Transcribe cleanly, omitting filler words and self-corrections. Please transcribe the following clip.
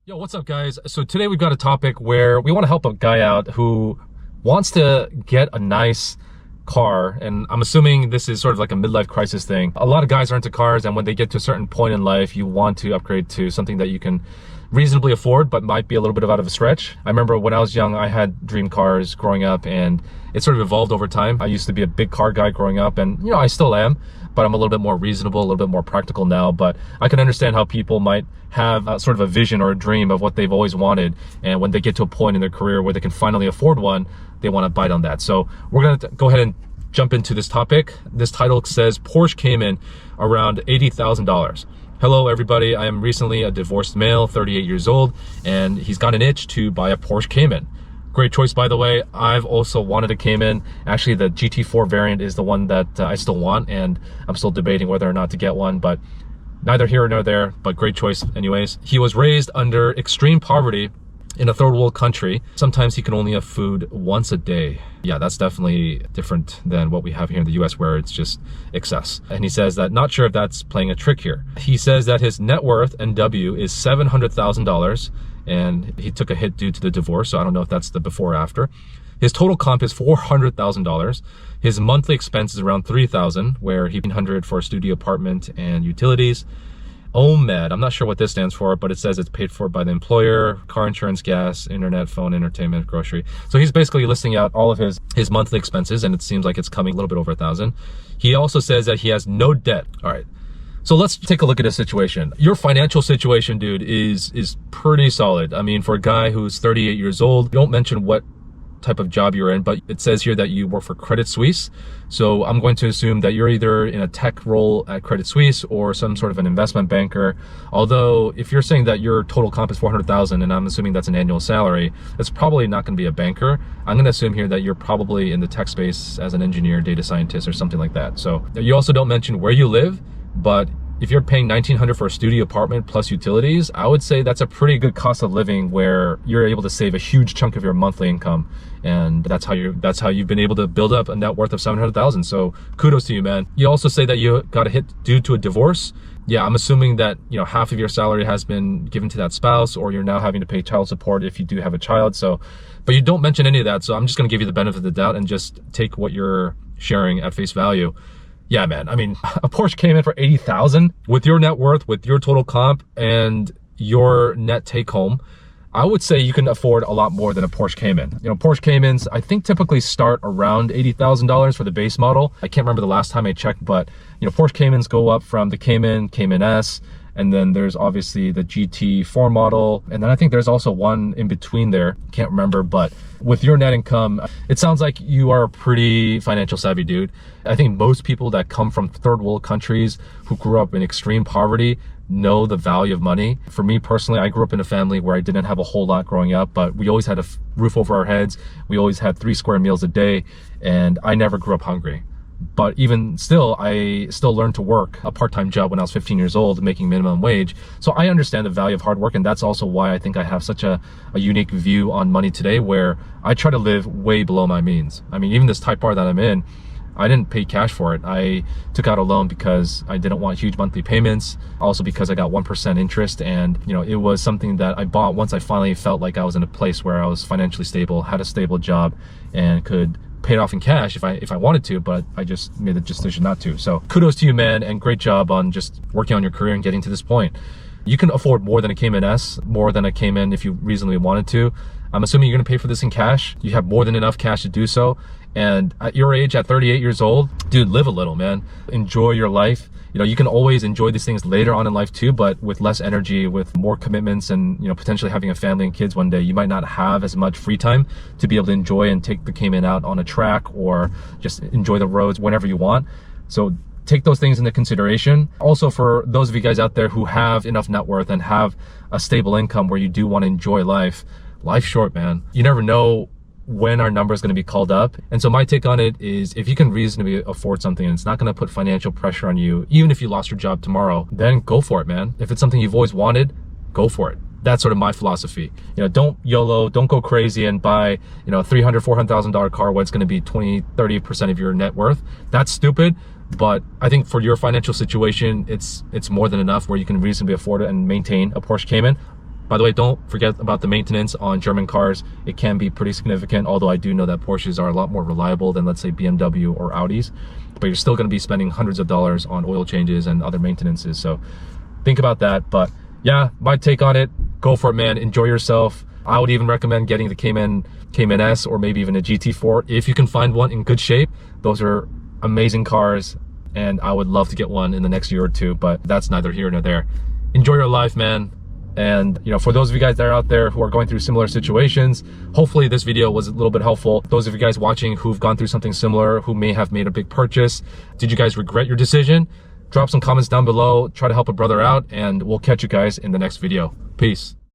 Yo, what's up, guys? So today we've got a topic where we want to help a guy out who wants to get a nice car, and I'm assuming this is sort of like a midlife crisis thing. A lot of guys are into cars, and when they get to a certain point in life, you want to upgrade to something that you can reasonably afford, but might be a little bit out of a stretch. I remember when I was young, I had dream cars growing up, and it sort of evolved over time. I used to be a big car guy growing up, and I still am, but I'm a little bit more reasonable, a little bit more practical now. But I can understand how people might have sort of a vision or a dream of what they've always wanted, and when they get to a point in their career where they can finally afford one, they want to bite on that. So we're going to go ahead and jump into this topic. This title says Porsche Cayman around $80,000. Hello everybody, I am recently a divorced male, 38 years old, and he's got an itch to buy a Porsche Cayman. Great choice, by the way. I've also wanted a Cayman. Actually, the GT4 variant is the one that I still want, and I'm still debating whether or not to get one, but neither here nor there, but great choice anyways. He was raised under extreme poverty in a third world country. Sometimes he can only have food once a day. Yeah, that's definitely different than what we have here in the US, where it's just excess. And he says that not sure if that's playing a trick here. He says that his net worth, NW, is $700,000, and he took a hit due to the divorce, so I don't know if that's the before or after. His total comp is $400,000. His monthly expense is around $3,000, where he paid $100 for a studio apartment and utilities. OMED, I'm not sure what this stands for, but it says it's paid for by the employer, car insurance, gas, internet, phone, entertainment, grocery. So he's basically listing out all of his monthly expenses, and it seems like it's coming a little bit over $1,000. He also says that he has no debt. All right. So let's take a look at his situation. Your financial situation, dude, is pretty solid. I mean, for a guy who's 38 years old, you don't mention what type of job you're in, but it says here that you work for Credit Suisse. So I'm going to assume that you're either in a tech role at Credit Suisse or some sort of an investment banker. Although if you're saying that your total comp is 400,000, and I'm assuming that's an annual salary, it's probably not going to be a banker. I'm going to assume here that you're probably in the tech space as an engineer, data scientist, or something like that. So you also don't mention where you live, but if you're paying $1,900 for a studio apartment plus utilities, I would say that's a pretty good cost of living where you're able to save a huge chunk of your monthly income. And that's how you've been able to build up a net worth of $700,000. So kudos to you, man. You also say that you got a hit due to a divorce. Yeah, I'm assuming that, half of your salary has been given to that spouse, or you're now having to pay child support if you do have a child. So, but you don't mention any of that. So I'm just going to give you the benefit of the doubt and just take what you're sharing at face value. Yeah, man. I mean, a Porsche Cayman for $80,000 with your net worth, with your total comp, and your net take home, I would say you can afford a lot more than a Porsche Cayman. Porsche Caymans, I think, typically start around $80,000 for the base model. I can't remember the last time I checked, but Porsche Caymans go up from the Cayman, Cayman S, and then there's obviously the GT4 model. And then I think there's also one in between there. Can't remember, but with your net income, it sounds like you are a pretty financial savvy dude. I think most people that come from third world countries who grew up in extreme poverty know the value of money. For me personally, I grew up in a family where I didn't have a whole lot growing up, but we always had a roof over our heads. We always had 3 square meals a day, and I never grew up hungry. But even still, I still learned to work a part-time job when I was 15 years old, making minimum wage. So I understand the value of hard work, and that's also why I think I have such a unique view on money today, where I try to live way below my means. I mean, even this Type R that I'm in, I didn't pay cash for it. I took out a loan because I didn't want huge monthly payments. Also because I got 1% interest, and it was something that I bought once I finally felt like I was in a place where I was financially stable, had a stable job, and could pay it off in cash if I wanted to, but I just made the decision not to. So kudos to you, man, and great job on just working on your career and getting to this point. You can afford more than a Cayman S, more than a Cayman if you reasonably wanted to. I'm assuming you're going to pay for this in cash. You have more than enough cash to do so. And at your age, at 38 years old, dude, live a little, man. Enjoy your life. You can always enjoy these things later on in life too, but with less energy, with more commitments, and potentially having a family and kids one day, you might not have as much free time to be able to enjoy and take the Cayman out on a track or just enjoy the roads whenever you want. So take those things into consideration. Also, for those of you guys out there who have enough net worth and have a stable income where you do want to enjoy life, life's short, man. You never know when our number is going to be called up. And so my take on it is, if you can reasonably afford something and it's not going to put financial pressure on you, even if you lost your job tomorrow, then go for it, man. If it's something you've always wanted, go for it. That's sort of my philosophy. Don't YOLO, don't go crazy and buy, a $300,000, $400,000 car when it's going to be 20, 30% of your net worth. That's stupid. But I think for your financial situation, it's more than enough where you can reasonably afford it and maintain a Porsche Cayman. By the way, don't forget about the maintenance on German cars. It can be pretty significant, although I do know that Porsches are a lot more reliable than, let's say, BMW or Audis. But you're still going to be spending hundreds of dollars on oil changes and other maintenances. So think about that. But yeah, my take on it, go for it, man. Enjoy yourself. I would even recommend getting the Cayman S, or maybe even a GT4 if you can find one in good shape. Those are amazing cars, and I would love to get one in the next year or two, but that's neither here nor there. Enjoy your life, man. And you know, for those of you guys that are out there who are going through similar situations, hopefully this video was a little bit helpful. Those of you guys watching who've gone through something similar, who may have made a big purchase, did you guys regret your decision? Drop some comments down below, try to help a brother out, and we'll catch you guys in the next video. Peace.